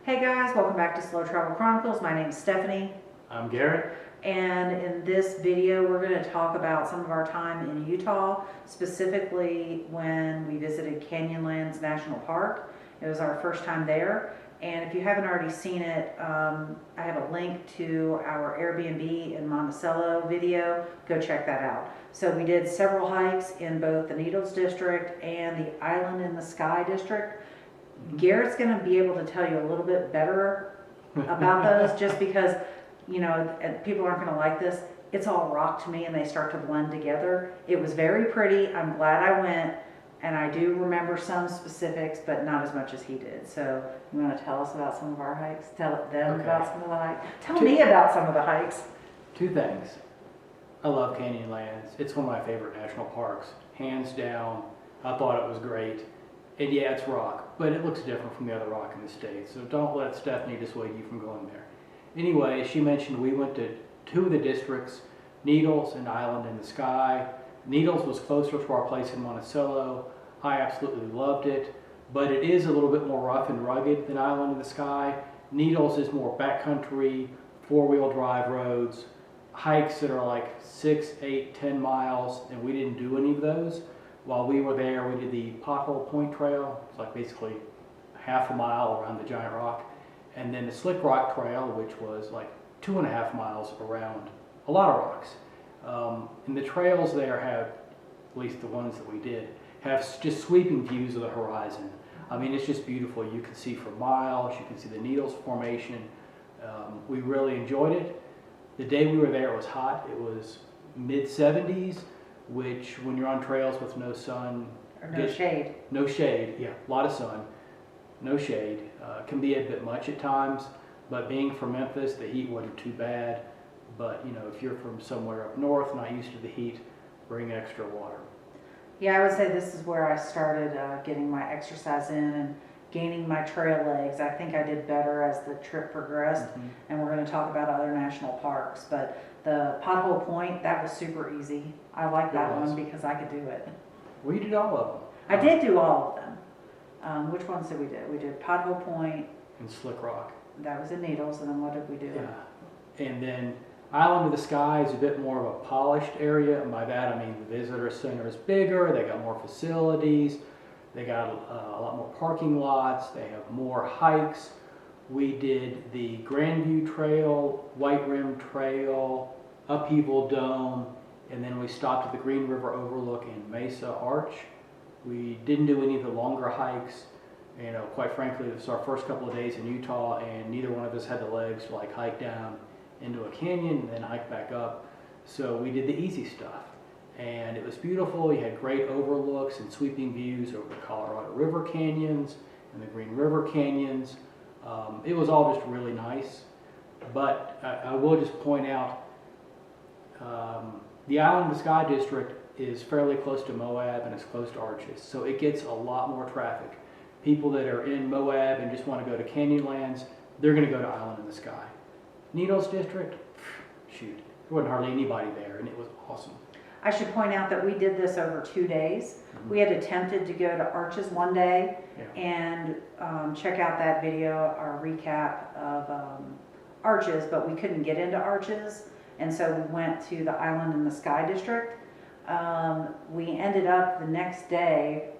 Hey guys, welcome back to Slow Travel Chronicles. My name is Stephanie. I'm Garrett. And in this video, we're going to talk about some of our time in Utah, specifically when we visited Canyonlands National Park. It was our first time there. And if you haven't already seen it, I have a link to our Airbnb in Monticello video. Go check that out. So we did several hikes in both the Needles District and the Island in the Sky District. Garrett's going to be able to tell you a little bit better about those just because, you know, people aren't going to like this. It's all rock to me and they start to blend together. It was very pretty. I'm glad I went, and I do remember some specifics, but not as much as he did. So you want to tell us about some of our hikes? Tell them about some of the hikes. Tell me about some of the hikes. Two things. I love Canyonlands. It's one of my favorite national parks, hands down. I thought it was great. And yeah, it's rock, but it looks different from the other rock in the state. So don't let Stephanie dissuade you from going there. Anyway, she mentioned we went to two of the districts, Needles and Island in the Sky. Needles was closer to our place in Monticello. I absolutely loved it, but it is a little bit more rough and rugged than Island in the Sky. Needles is more backcountry, four-wheel drive roads, hikes that are like 6, 8, 10 miles, and we didn't do any of those. While we were there, we did the Pothole Point Trail. It's like basically half a mile around the giant rock. And then the Slick Rock Trail, which was like 2.5 miles around a lot of rocks. And the trails there have, at least the ones that we did, have just sweeping views of the horizon. I mean, it's just beautiful. You can see for miles. You can see the Needles Formation. We really enjoyed it. The day we were there, it was hot. It was mid-70s. Which, when you're on trails with no sun, Or no shade. No shade, yeah, a lot of sun, no shade, can be a bit much at times. But being from Memphis, the heat wasn't too bad. But you know, if you're from somewhere up north, not used to the heat, bring extra water. Yeah, I would say this is where I started getting my exercise in and gaining my trail legs. I think I did better as the trip progressed, and we're going to talk about other national parks. But the Pothole Point, that was super easy. I like that one because I could do it. We did all of them. I did do all of them. Which ones did we do? We did Pothole Point. And Slick Rock. That was in Needles, and then what did we do? Yeah. And then Island of the Sky is a bit more of a polished area, and by that I mean the visitor center is bigger, they got more facilities, they got a lot more parking lots, they have more hikes. We did the Grandview Trail, White Rim Trail, Upheaval Dome, and then we stopped at the Green River Overlook in Mesa Arch. We didn't do any of the longer hikes. You know, quite frankly, this was our first couple of days in Utah, and neither one of us had the legs to like hike down into a canyon and then hike back up. So we did the easy stuff. And it was beautiful. You had great overlooks and sweeping views over the Colorado River canyons and the Green River canyons. It was all just really nice. But I will just point out, the Island of the Sky District is fairly close to Moab and it's close to Arches. So it gets a lot more traffic. People that are in Moab and just want to go to Canyonlands, they're going to go to Island in the Sky. Needles District, shoot, there wasn't hardly anybody there, and it was awesome. I should point out that we did this over 2 days. We had attempted to go to Arches one day and check out that video, our recap of Arches, but we couldn't get into Arches, and so we went to the Island in the Sky District. We ended up the next day,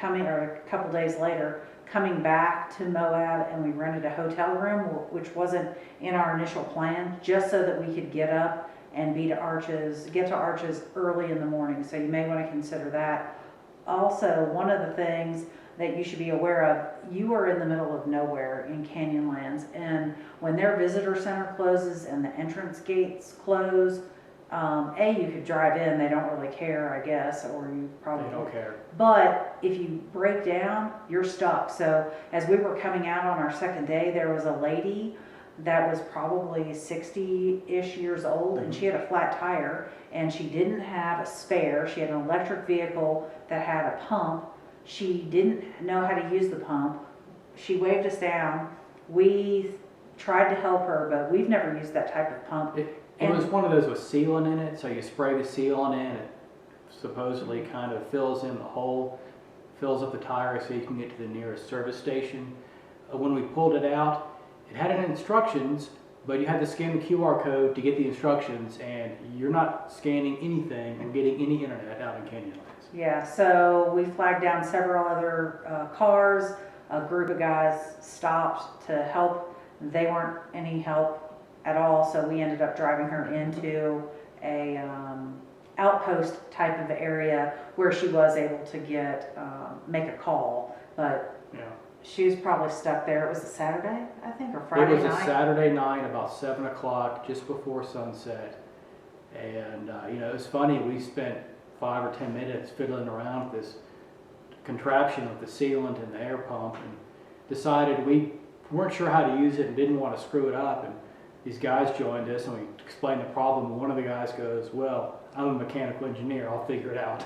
or a couple days later, coming back to Moab, and we rented a hotel room, which wasn't in our initial plan, just so that we could get up and get to Arches early in the morning. So you may want to consider that. Also, one of the things that you should be aware of, you are in the middle of nowhere in Canyonlands, and when their visitor center closes and the entrance gates close, you could drive in, they don't really care, I guess, or you probably don't care. But if you break down, you're stuck. So as we were coming out on our second day, there was a lady that was probably 60-ish years old, and she had a flat tire, and she didn't have a spare. She had an electric vehicle that had a pump. She didn't know how to use the pump. She waved us down. We tried to help her, but we've never used that type of pump. It was one of those with sealant in it, so you spray the sealant in, it supposedly kind of fills in the hole, fills up the tire so you can get to the nearest service station. when we pulled it out, it had instructions, but you had to scan the QR code to get the instructions, and you're not scanning anything and getting any internet out in Canyonlands. Yeah, so we flagged down several other cars. A group of guys stopped to help. They weren't any help at all, so we ended up driving her into a outpost type of area where she was able to get make a call, but Yeah. she was probably stuck there. It was a Saturday, I think, or Friday It was night. a Saturday night, about 7 o'clock, just before sunset. And, it was funny, we spent 5 or 10 minutes fiddling around with this contraption with the sealant and the air pump, and decided we weren't sure how to use it and didn't want to screw it up. And these guys joined us, and we explained the problem. And one of the guys goes, "Well, I'm a mechanical engineer, I'll figure it out."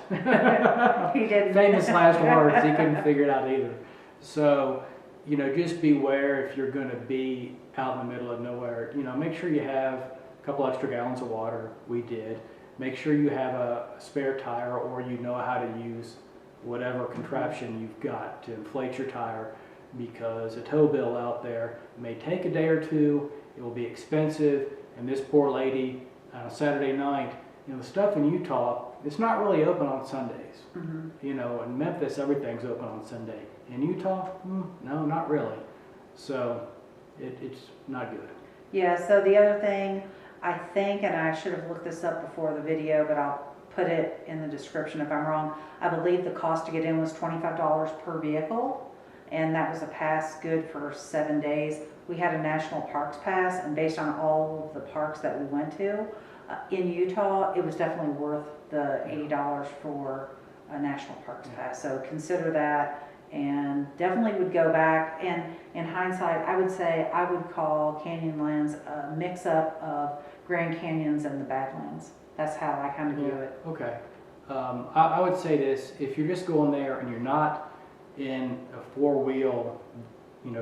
He didn't. Famous last words, he couldn't figure it out either. So, just beware if you're going to be out in the middle of nowhere. Make sure you have a couple extra gallons of water. We did. Make sure you have a spare tire, or you know how to use whatever contraption you've got to inflate your tire, because a tow bill out there may take a day or two. It will be expensive, and this poor lady on a Saturday night, the stuff in Utah, it's not really open on Sundays. Mm-hmm. In Memphis, everything's open on Sunday. In Utah, no, not really. So it's not good. Yeah, so the other thing, I think, and I should have looked this up before the video, but I'll put it in the description if I'm wrong. I believe the cost to get in was $25 per vehicle, and that was a pass good for 7 days. We had a national parks pass, and based on all of the parks that we went to in Utah, it was definitely worth the $80 for a national parks pass. So consider that, and definitely would go back. And in hindsight, I would say I would call Canyonlands a mix-up of Grand Canyons and the Badlands. That's how I kind of view it. Okay. I would say this: if you're just going there and you're not in a four-wheel,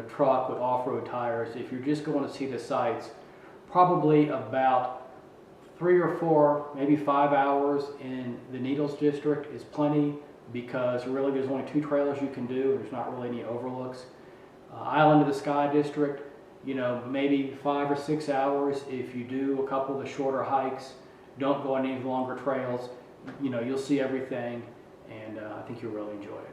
truck with off-road tires, if you're just going to see the sights, probably about 3 or 4, maybe 5 hours in the Needles District is plenty, because really there's only 2 trailers you can do. There's not really any overlooks. Island of the Sky District, maybe 5 or 6 hours if you do a couple of the shorter hikes. Don't go on any longer trails. You'll see everything, and I think you'll really enjoy it.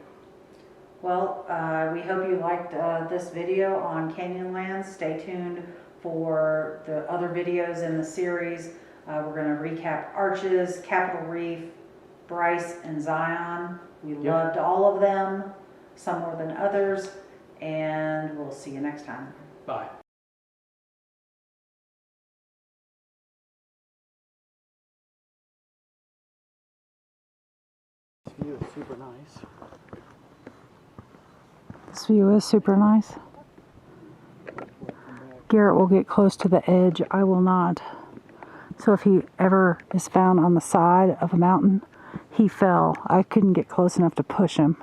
Well, we hope you liked this video on Canyonlands. Stay tuned for the other videos in the series. We're going to recap Arches, Capitol Reef, Bryce, and Zion. We loved all of them, some more than others, and we'll see you next time. Bye. This view is super nice. This view is super nice. Garrett will get close to the edge. I will not. So if he ever is found on the side of a mountain, he fell. I couldn't get close enough to push him.